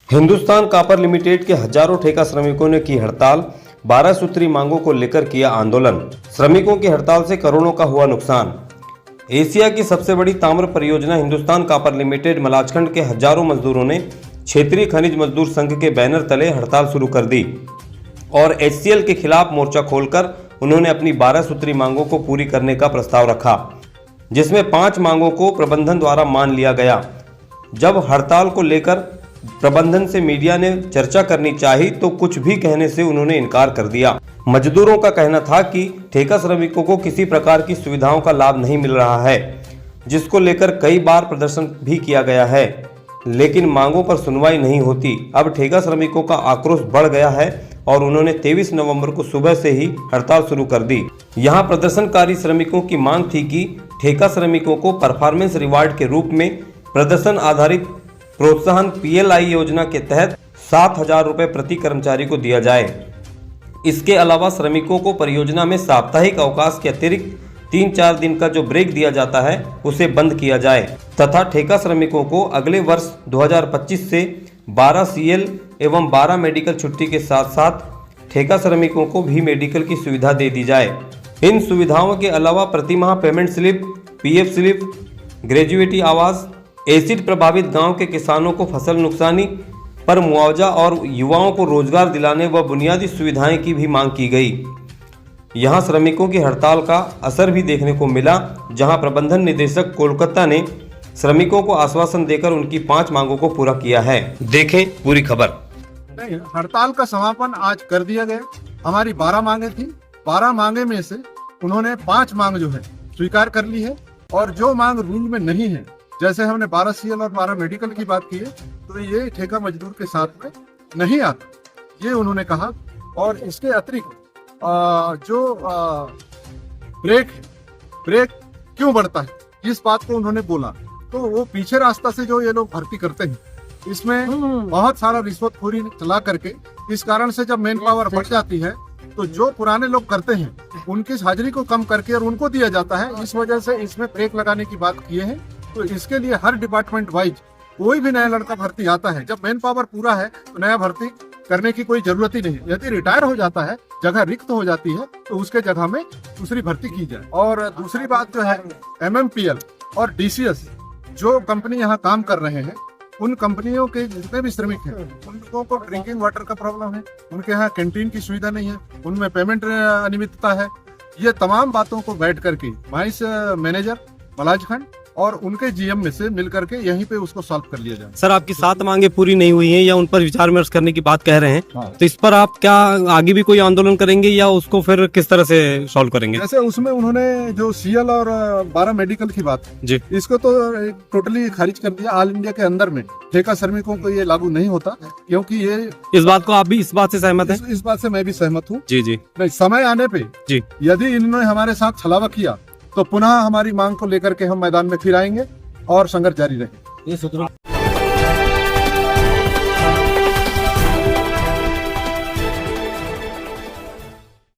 Hindustan copper limited के हजारों ठेका श्रमिकों ने की हड़ताल। 12 सूत्री मांगों को लेकर किया आंदोलन। श्रमिकों की हड़ताल से करोड़ों का हुआ नुकसान। एशिया की सबसे बड़ी ताम्र परियोजना हिंदुस्तान कॉपर लिमिटेड मलाजखंड के हजारों मजदूरों ने क्षेत्रीय खनिज मजदूर संघ के बैनर तले हड़ताल शुरू कर दी और HCL के खिलाफ मोर्चा खोलकर उन्होंने अपनी 12 सूत्री मांगों को पूरी करने का प्रस्ताव रखा, जिसमें 5 मांगों को प्रबंधन द्वारा मान लिया गया। जब हड़ताल को लेकर प्रबंधन से मीडिया ने चर्चा करनी चाही तो कुछ भी कहने से उन्होंने इनकार कर दिया। मजदूरों का कहना था कि ठेका श्रमिकों को किसी प्रकार की सुविधाओं का लाभ नहीं मिल रहा है, जिसको लेकर कई बार प्रदर्शन भी किया गया है, लेकिन मांगों पर सुनवाई नहीं होती। अब ठेका श्रमिकों का आक्रोश बढ़ गया है और उन्होंने 23 नवंबर को सुबह से ही हड़ताल शुरू कर दी। यहां प्रदर्शनकारी श्रमिकों की मांग थी कि ठेका श्रमिकों को परफॉर्मेंस रिवार्ड के रूप में प्रदर्शन आधारित प्रोत्साहन PLI योजना के तहत 7,000 रुपये प्रति कर्मचारी को दिया जाए। इसके अलावा श्रमिकों को परियोजना में साप्ताहिक अवकाश के अतिरिक्त 3-4 दिन का जो ब्रेक दिया जाता है उसे बंद किया जाए तथा ठेका श्रमिकों को अगले वर्ष 2025 से 12 CL एवं 12 मेडिकल छुट्टी के साथ साथ ठेका श्रमिकों को भी मेडिकल की सुविधा दे दी जाए। इन सुविधाओं के अलावा प्रतिमाह payment slip, PF slip, gratuity आवास, एसिड प्रभावित गांव के किसानों को फसल नुकसानी पर मुआवजा और युवाओं को रोजगार दिलाने व बुनियादी सुविधाएं की भी मांग की गई। यहां श्रमिकों की हड़ताल का असर भी देखने को मिला, जहां प्रबंधन निदेशक कोलकाता ने श्रमिकों को आश्वासन देकर उनकी 5 मांगों को पूरा किया है। देखें पूरी खबर। हड़ताल का समापन आज कर दिया गया। हमारी 12 मांगे थी। 12 मांगे में से उन्होंने 5 मांग जो है स्वीकार कर ली है और जो मांग रूल में नहीं है, जैसे हमने 12 CL और 12 मेडिकल की बात की है, तो ये ठेका मजदूर के साथ में नहीं आता, ये उन्होंने कहा। और इसके अतिरिक्त जो ब्रेक है, ब्रेक क्यों बढ़ता है, इस बात को उन्होंने बोला। तो वो पीछे रास्ता से जो ये लोग भर्ती करते हैं, इसमें बहुत सारा रिश्वतखोरी चला करके इस कारण से जब मैन पावर बढ़ जाती है तो जो पुराने लोग करते हैं उनकी हाजिरी को कम करके और उनको दिया जाता है। इस वजह से इसमें ब्रेक लगाने की बात किए हैं। तो इसके लिए हर डिपार्टमेंट वाइज कोई भी नया लड़का भर्ती आता है, जब मैन पावर पूरा है तो नया भर्ती करने की कोई जरूरत ही नहीं। यदि रिटायर हो जाता है, जगह रिक्त हो जाती है, तो उसके जगह में दूसरी भर्ती की जाए। और दूसरी बात जो है MMPL और DCS जो कंपनी यहाँ काम कर रहे हैं, उन कंपनियों के जितने भी श्रमिक हैं उन लोगों को ड्रिंकिंग वाटर का प्रॉब्लम है, उनके यहाँ कैंटीन की सुविधा नहीं है, उनमें पेमेंट अनियमितता है। ये तमाम बातों को बैठ करके वाइस मैनेजर मलाजखंड और उनके GM में से मिल करके यहीं पे उसको सॉल्व कर लिया जाए। सर, आपकी 7 मांगे पूरी नहीं हुई हैं या उन पर विचार विमर्श करने की बात कह रहे हैं, हाँ। तो इस पर आप क्या आगे भी कोई आंदोलन करेंगे या उसको फिर किस तरह से सॉल्व करेंगे? जैसे उसमें उन्होंने जो CL और 12 मेडिकल की बात जी, इसको तो टोटली खारिज कर दिया। ऑल इंडिया के अंदर में ठेका श्रमिकों को ये लागू नहीं होता, क्योंकि ये इस बात को आप भी इस बात से सहमत हैं? इस बात से मैं भी सहमत हूँ। जी जी नहीं, समय आने पे जी, यदि इन्होंने हमारे साथ छलावा किया तो पुनः हमारी मांग को लेकर के हम मैदान में फिर आएंगे और संघर्ष जारी रहेगा।